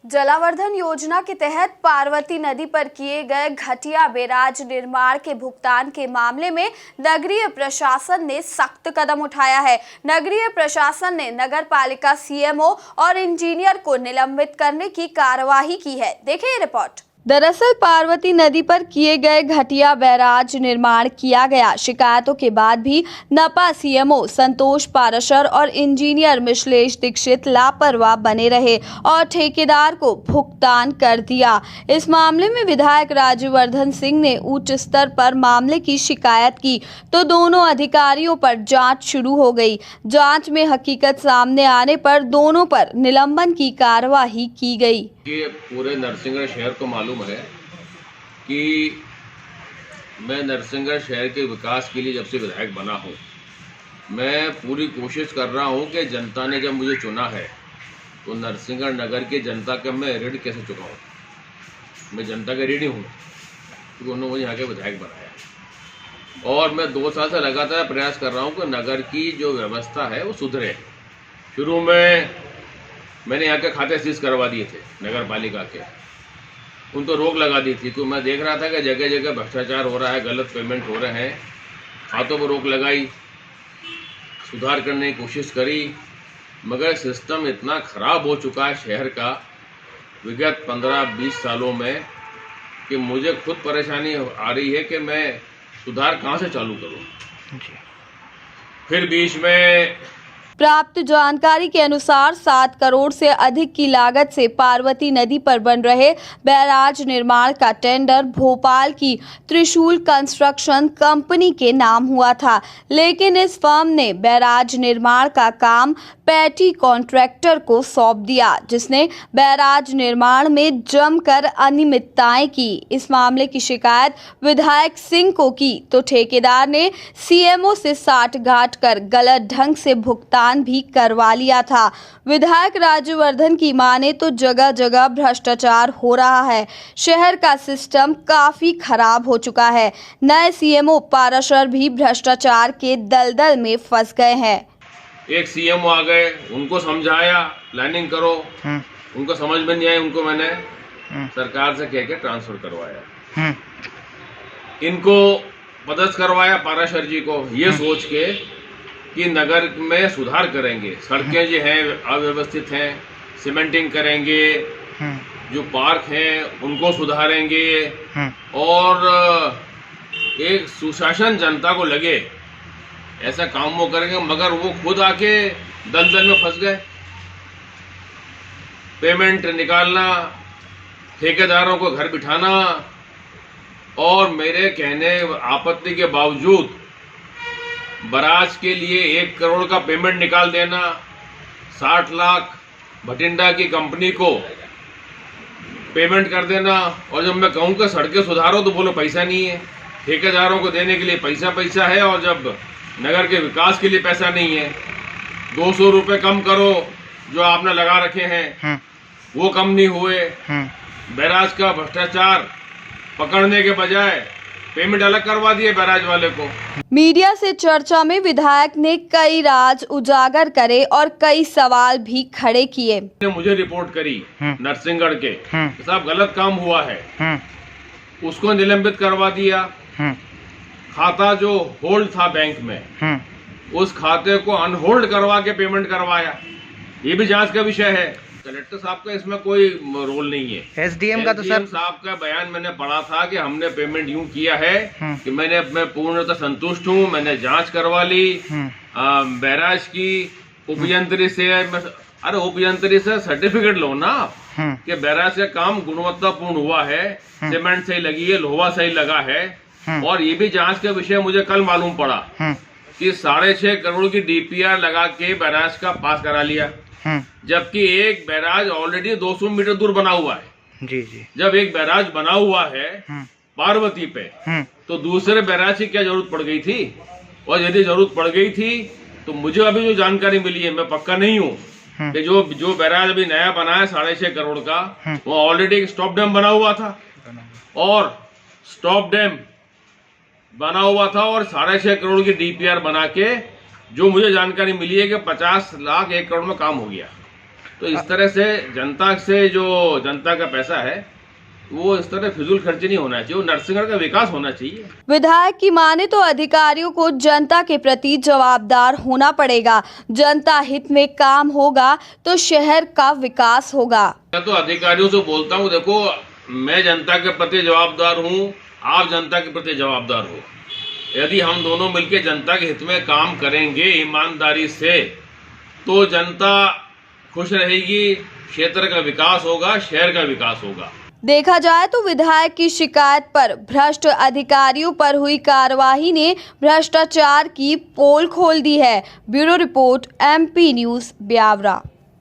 जलावर्धन योजना के तहत पार्वती नदी पर किए गए घटिया बैराज निर्माण के भुगतान के मामले में नगरीय प्रशासन ने सख्त कदम उठाया है। नगरीय प्रशासन ने नगर पालिका सीएमओ और इंजीनियर को निलंबित करने की कार्यवाही की है। देखिए रिपोर्ट। दरअसल पार्वती नदी पर किए गए घटिया बैराज निर्माण किया गया। शिकायतों के बाद भी नपा सीएमओ संतोष पाराशर और इंजीनियर मिश्लेश दीक्षित लापरवाह बने रहे और ठेकेदार को भुगतान कर दिया। इस मामले में विधायक राज्यवर्धन सिंह ने उच्च स्तर पर मामले की शिकायत की तो दोनों अधिकारियों पर जांच शुरू हो गई। जांच में हकीकत सामने आने पर दोनों पर निलंबन की कार्यवाही की गई। ये पूरे नरसिंहगढ़ शहर को मालूम है कि मैं नरसिंहगढ़ शहर के विकास के लिए जब से विधायक बना हूँ, मैं पूरी कोशिश कर रहा हूँ कि जनता ने जब मुझे चुना है तो नरसिंहगढ़ नगर की जनता का मैं ऋण कैसे चुकाऊँ। मैं जनता का ऋणी हूँ क्योंकि उन्होंने मुझे यहाँ के विधायक बनाया और मैं 2 साल से लगातार प्रयास कर रहा हूँ कि नगर की जो व्यवस्था है वो सुधरे। शुरू में मैंने यहाँ के खाते सीज करवा दिए थे नगर पालिका के, उन तो रोक लगा दी थी। तो मैं देख रहा था कि जगह जगह भ्रष्टाचार हो रहा है, गलत पेमेंट हो रहे हैं, खातों पर रोक लगाई, सुधार करने की कोशिश करी, मगर सिस्टम इतना खराब हो चुका है शहर का विगत 15-20 सालों में कि मुझे खुद परेशानी आ रही है कि मैं सुधार कहाँ से चालू करूँ। फिर बीच में प्राप्त जानकारी के अनुसार 7 करोड़ से अधिक की लागत से पार्वती नदी पर बन रहे बैराज निर्माण का टेंडर भोपाल की त्रिशूल कंस्ट्रक्शन कंपनी के नाम हुआ था, लेकिन इस फर्म ने बैराज निर्माण का काम पैटी कॉन्ट्रैक्टर को सौंप दिया, जिसने बैराज निर्माण में जमकर अनियमितताएं की। इस मामले की शिकायत विधायक सिंह को की तो ठेकेदार ने सीएमओ से साठगांठ कर गलत ढंग से भुगतान भी करवा लिया था। विधायक राज्यवर्धन की माने तो जगह जगह भ्रष्टाचार हो रहा है। शहर का सिस्टम काफी खराब हो चुका है। नए सीएमओ पाराशर भी भ्रष्टाचार के दलदल में फंस गए हैं। एक सीएमओ आ गए, उनको समझाया प्लानिंग करो, उनको समझ में नहीं आई, उनको मैंने सरकार से कह के ट्रांसफर करवाया। इनको पदस्थ करवाया पाराशर जी को, ये सोच के कि नगर में सुधार करेंगे, सड़कें जो हैं अव्यवस्थित हैं सीमेंटिंग करेंगे, जो पार्क हैं उनको सुधारेंगे और एक सुशासन जनता को लगे ऐसा काम वो करेंगे, मगर वो खुद आके दलदल में फंस गए। पेमेंट निकालना, ठेकेदारों को घर बिठाना और मेरे कहने आपत्ति के बावजूद बैराज के लिए 1 करोड़ का पेमेंट निकाल देना, 60 लाख भटिंडा की कंपनी को पेमेंट कर देना। और जब मैं कहूँ कि सड़कें सुधारो तो बोलो पैसा नहीं है, ठेकेदारों को देने के लिए पैसा है और जब नगर के विकास के लिए पैसा नहीं है। 200 रुपये कम करो जो आपने लगा रखे हैं वो कम नहीं हुए। बैराज का भ्रष्टाचार पकड़ने के बजाय पेमेंट अलग करवा दिए बैराज वाले को। मीडिया से चर्चा में विधायक ने कई राज उजागर करे और कई सवाल भी खड़े किए। मुझे रिपोर्ट करी नरसिंहगढ़ के साहब गलत काम हुआ है, उसको निलंबित करवा दिया। खाता जो होल्ड था बैंक में, उस खाते को अनहोल्ड करवा के पेमेंट करवाया। ये भी जांच का विषय है। कलेक्टर साहब का इसमें कोई रोल नहीं है। एसडीएम का तो सर साहब का बयान मैंने पढ़ा था कि हमने पेमेंट यूं किया है कि मैं पूर्णतः संतुष्ट हूं, मैंने जांच करवा ली बैराज की उपयंत्री से। अरे उपयंत्री से सर्टिफिकेट लो ना कि बैराज का काम गुणवत्तापूर्ण हुआ है, सीमेंट सही लगी है, लोहा सही लगा है। और ये भी जांच का विषय मुझे कल मालूम पड़ा कि 6.5 करोड़ की डीपीआर लगा के बैराज का पास करा लिया, जबकि एक बैराज ऑलरेडी 200 मीटर दूर बना हुआ है। जी। जब एक बैराज बना हुआ है पार्वती पे तो दूसरे बैराज की क्या जरूरत पड़ गई थी? और यदि जरूरत पड़ गई थी तो मुझे अभी जो जानकारी मिली है, मैं पक्का नहीं हूँ कि जो बैराज अभी नया बना है 6.5 करोड़ का, वो ऑलरेडी एक स्टॉप डैम बना हुआ था और स्टॉप डैम बना हुआ था और 6.5 करोड़ की डीपीआर बना के जो मुझे जानकारी मिली है कि 50 लाख 1 करोड़ में काम हो गया। तो इस तरह से जनता से जो जनता का पैसा है वो इस तरह फिजूल खर्ची नहीं होना चाहिए, वो नरसिंहगढ़ का विकास होना चाहिए। विधायक की माने तो अधिकारियों को जनता के प्रति जवाबदार होना पड़ेगा। जनता हित में काम होगा तो शहर का विकास होगा। मैं तो अधिकारियों से बोलता हूँ, देखो मैं जनता के प्रति जवाबदार हूँ, आप जनता के प्रति जवाबदार हो। यदि हम दोनों मिलकर जनता के हित में काम करेंगे ईमानदारी से तो जनता खुश रहेगी, क्षेत्र का विकास होगा, शहर का विकास होगा। देखा जाए तो विधायक की शिकायत पर भ्रष्ट अधिकारियों पर हुई कार्रवाई ने भ्रष्टाचार की पोल खोल दी है। Bureau report, MP news, Biaora.